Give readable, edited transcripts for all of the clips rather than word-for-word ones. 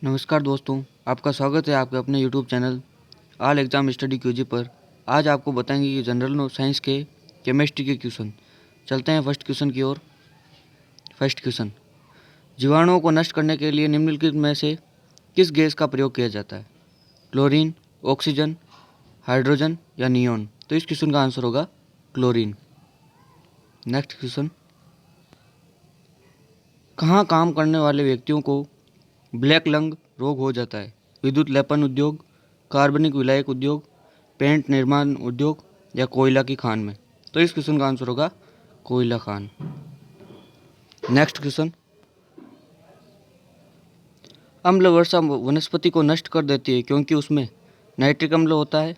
नमस्कार दोस्तों, आपका स्वागत है आपके अपने YouTube channel all exam study QG पर। आज आपको बताएंगे कि जनरल साइंस के केमिस्ट्री के क्वेश्चन। चलते हैं फर्स्ट क्वेश्चन की ओर। फर्स्ट क्वेश्चन, जीवाणुओं को नष्ट करने के लिए निम्नलिखित में से किस गैस का प्रयोग किया जाता है? क्लोरीन, ऑक्सीजन, हाइड्रोजन या नियॉन? तो इस क्वेश्चन का आंसर होगा क्लोरीन। नेक्स्ट क्वेश्चन, कहाँ काम करने वाले व्यक्तियों को ब्लैक लंग रोग हो जाता है? विद्युत लेपन उद्योग, कार्बनिक विलायक उद्योग, पेंट निर्माण उद्योग या कोयला की खान में? तो इस क्वेश्चन का आंसर होगा कोयला खान। नेक्स्ट क्वेश्चन, अम्ल वर्षा वनस्पति को नष्ट कर देती है क्योंकि उसमें नाइट्रिक अम्ल होता है,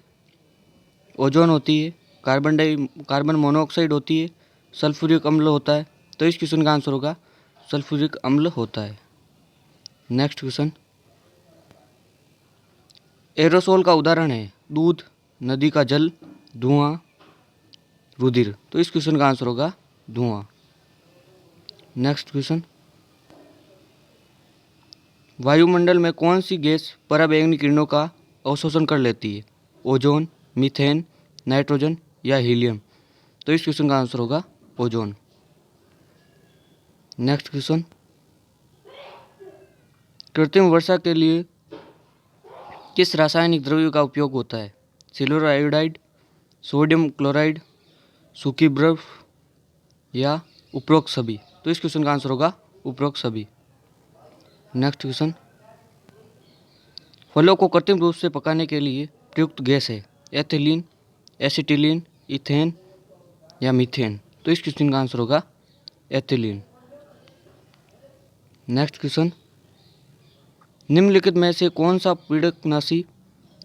ओजोन होती है, कार्बन मोनोऑक्साइड होती है, सल्फ्यूरिक अम्ल होता है? तो इस क्वेश्चन का आंसर होगा सल्फ्यूरिक अम्ल होता है। नेक्स्ट क्वेश्चन, एरोसोल का उदाहरण है दूध, नदी का जल, धुआं, रुधिर? तो इस क्वेश्चन का आंसर होगा धुआं। नेक्स्ट क्वेश्चन, वायुमंडल में कौन सी गैस पराबैंगनी किरणों का अवशोषण कर लेती है? ओजोन, मीथेन, नाइट्रोजन या हीलियम? तो इस क्वेश्चन का आंसर होगा ओजोन। नेक्स्ट क्वेश्चन, कृत्रिम वर्षा के लिए किस रासायनिक द्रव्य का उपयोग होता है? सिल्वर आयोडाइड, सोडियम क्लोराइड, सूखी बर्फ या उपरोक्त सभी? तो इस क्वेश्चन का आंसर होगा उपरोक्त सभी। नेक्स्ट क्वेश्चन, फलों को कृत्रिम रूप से पकाने के लिए प्रयुक्त गैस है एथिलीन, एसिटिलीन, इथेन या मीथेन? तो इस क्वेश्चन का आंसर होगा एथिलीन। नेक्स्ट क्वेश्चन, निम्नलिखित में से कौन सा पीड़कनाशी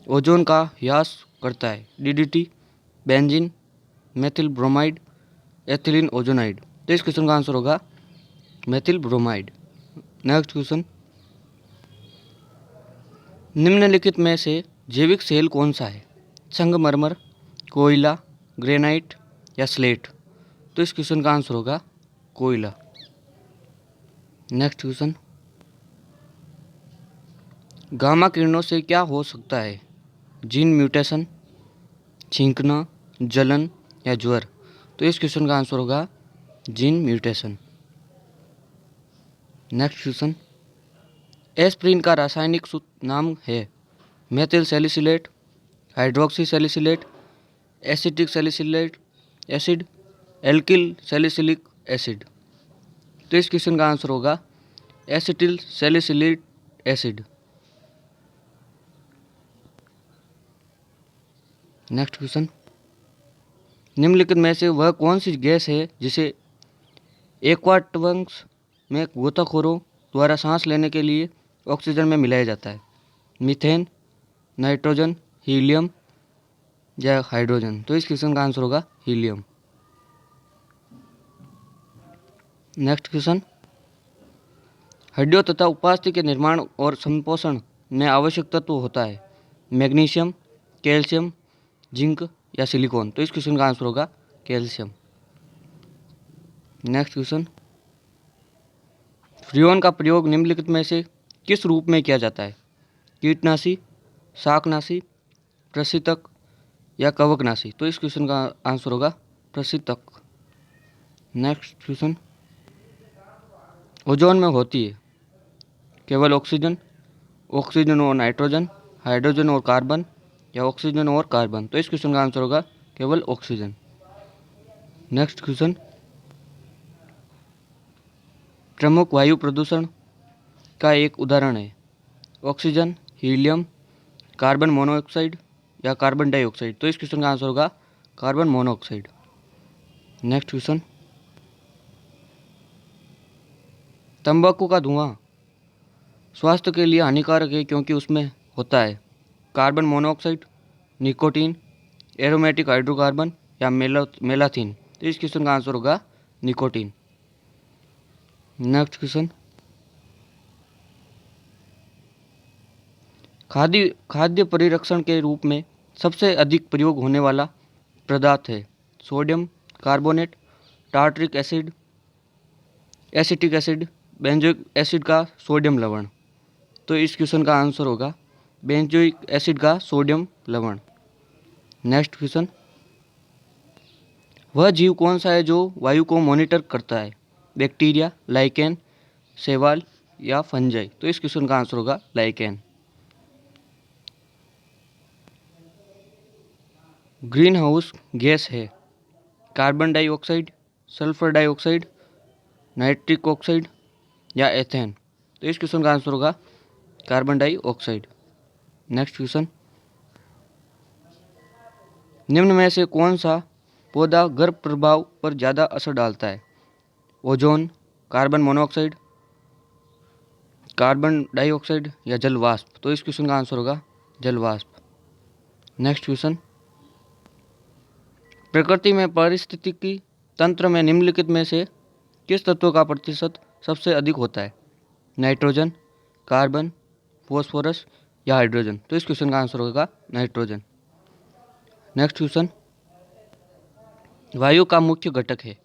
ओजोन का ह्रास करता है? DDT, benzene, methyl bromide, ethylene ozonide? तो इस क्वेश्चन का आंसर होगा मेथिल ब्रोमाइड। नेक्स्ट क्वेश्चन, निम्नलिखित में से जैविक सेल कौन सा है? संगमरमर, कोयला, ग्रेनाइट या स्लेट? तो इस क्वेश्चन का आंसर होगा कोयला। नेक्स्ट क्वेश्चन, गामा किरणों से क्या हो सकता है? जीन म्यूटेशन, छींकना, जलन या ज्वर? तो इस क्वेश्चन का आंसर होगा gene mutation. Next question, aspirin का रासायनिक नाम है methyl salicylate, hydroxy salicylate, acetic salicylate acid, alkyl salicylic acid? तो इस क्वेश्चन का आंसर होगा acetyl salicylic acid. Next question, निम्नलिखित में से वह कौन सी गैस है जिसे एक्वाटर्म्स में गोताखोरों द्वारा सांस लेने के लिए ऑक्सीजन में मिलाया जाता है? मीथेन, नाइट्रोजन, हीलियम या हाइड्रोजन? तो इस क्वेश्चन का आंसर होगा हीलियम। नेक्स्ट क्वेश्चन, हड्डियों तथा उपास्थि के निर्माण और संपोषण में आवश्यक तत्व होता है मैग्नीशियम, कैल्शियम, जिंक या सिलिकॉन? तो इस क्वेश्चन का आंसर होगा कैल्शियम। नेक्स्ट क्वेश्चन, फ्रियोन का प्रयोग निम्नलिखित में से किस रूप में किया जाता है? कीटनाशी, शाकनाशी, प्रशीतक या कवकनाशी? तो इस क्वेश्चन का आंसर होगा प्रशीतक। नेक्स्ट क्वेश्चन, ओजोन में होती है केवल ऑक्सीजन, ऑक्सीजन और नाइट्रोजन, हाइड्रोजन और कार्बन या ऑक्सीजन और कार्बन? तो इस क्वेश्चन का आंसर होगा केवल ऑक्सीजन। नेक्स्ट क्वेश्चन, प्रमुख वायु प्रदूषण का एक उदाहरण है ऑक्सीजन, हीलियम, कार्बन मोनोऑक्साइड या कार्बन डाइऑक्साइड? तो इस क्वेश्चन का आंसर होगा कार्बन मोनोऑक्साइड। नेक्स्ट क्वेश्चन, तंबाकू का धुआं स्वास्थ्य के लिए हानिकारक है क्योंकि उसमें होता है carbon monoxide, nicotine, aromatic hydrocarbon या मेलाथीन? तो इस क्वेश्चन का आंसर होगा निकोटीन। नेक्स्ट क्वेश्चन, खाद्य परिरक्षण के रूप में सबसे अधिक प्रयोग होने वाला पदार्थ है sodium carbonate, tartaric acid, acetic acid, benzoic acid का सोडियम लवण? तो इस क्वेश्चन का आंसर होगा बेंजोइक एसिड का सोडियम लवण। नेक्स्ट क्वेश्चन, वह जीव कौन सा है जो वायु को मॉनिटर करता है? बैक्टीरिया, लाइकेन, शैवाल या फंजाई? तो इस क्वेश्चन का आंसर होगा लाइकेन। ग्रीन हाउस गैस है carbon dioxide, sulphur dioxide, nitric oxide या एथेन? तो इस क्वेश्चन का आंसर होगा कार्बन डाइऑक्साइड। नेक्स्ट क्वेश्चन, निम्न में से कौन सा पौधा गर्भ प्रभाव पर ज़्यादा असर डालता है? Ozone, carbon monoxide, carbon dioxide या जल वाष्प? तो इस क्वेश्चन का आंसर होगा जल वाष्प। नेक्स्ट क्वेश्चन, प्रकृति में पारिस्थितिकी तंत्र में निम्नलिखित में से किस तत्व का प्रतिशत सबसे अधिक होता है? नाइट्रोजन, कार्बन, फॉस्फोरस या हाइड्रोजन? तो इस क्वेश्चन का आंसर होगा नाइट्रोजन। नेक्स्ट क्वेश्चन, वायु का मुख्य घटक है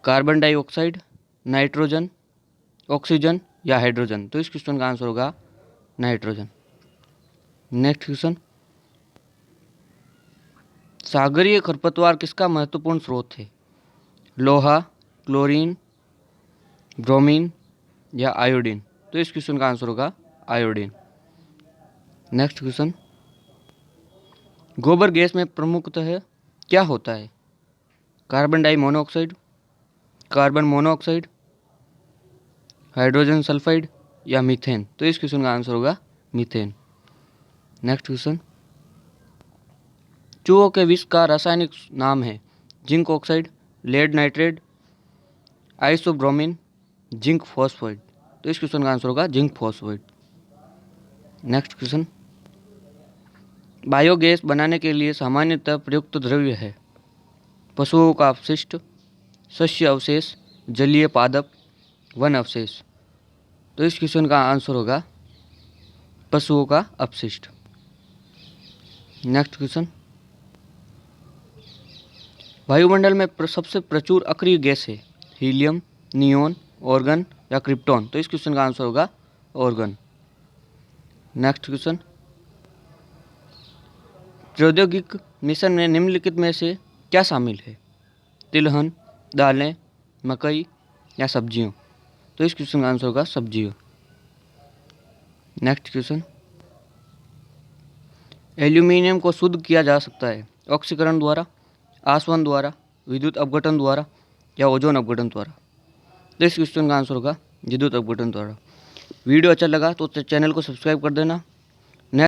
कार्बन डाइऑक्साइड, नाइट्रोजन, ऑक्सीजन या हाइड्रोजन? तो इस क्वेश्चन का आंसर होगा नाइट्रोजन। नेक्स्ट क्वेश्चन, सागरीय खरपतवार किसका महत्वपूर्ण स्रोत है? लोहा, क्लोरीन, ब्रोमीन या आयोडीन? तो इस क्वेश्चन का आंसर होगा आयोडीन। नेक्स्ट क्वेश्चन, गोबर गैस में प्रमुखतः क्या होता है? Carbon di monoxide, carbon monoxide, hydrogen sulphide या मीथेन? तो इस क्वेश्चन का आंसर होगा मीथेन। नेक्स्ट क्वेश्चन, चूहों के विष का रासायनिक नाम है zinc oxide, lead nitrate, isobromine, zinc phosphate? तो इस क्वेश्चन का आंसर होगा zinc phosphate. Next question, biogas बनाने के लिए सामान्यतः प्रयुक्त द्रव्य है पशुओं का अपशिष्ट, शस्य अवशेष, जलीय पादप, वन अवशेष? तो इस क्वेश्चन का आंसर होगा पशुओं का अपशिष्ट। नेक्स्ट क्वेश्चन, वायुमंडल में सबसे प्रचुर अक्रिय गैस है हीलियम, नियोन, ऑर्गन या क्रिप्टॉन? तो इस क्वेश्चन का आंसर होगा ऑर्गन। नेक्स्ट क्वेश्चन, प्रौद्योगिक मिशन में निम्नलिखित में से क्या शामिल है? तिलहन, दालें, मकई या सब्जियों? तो इस क्वेश्चन का आंसर होगा सब्जियों। नेक्स्ट क्वेश्चन, एल्यूमिनियम को शुद्ध किया जा सकता है ऑक्सीकरण द्वारा, आसवन द्वारा, विद्युत अपघटन द्वारा या ओजोन अपघटन द्वारा? तो इस क्वेश्चन का आंसर होगा विद्युत अपघटन द्वारा। वीडियो अच्छा लगा तो चैनल को सब्सक्राइब कर देना।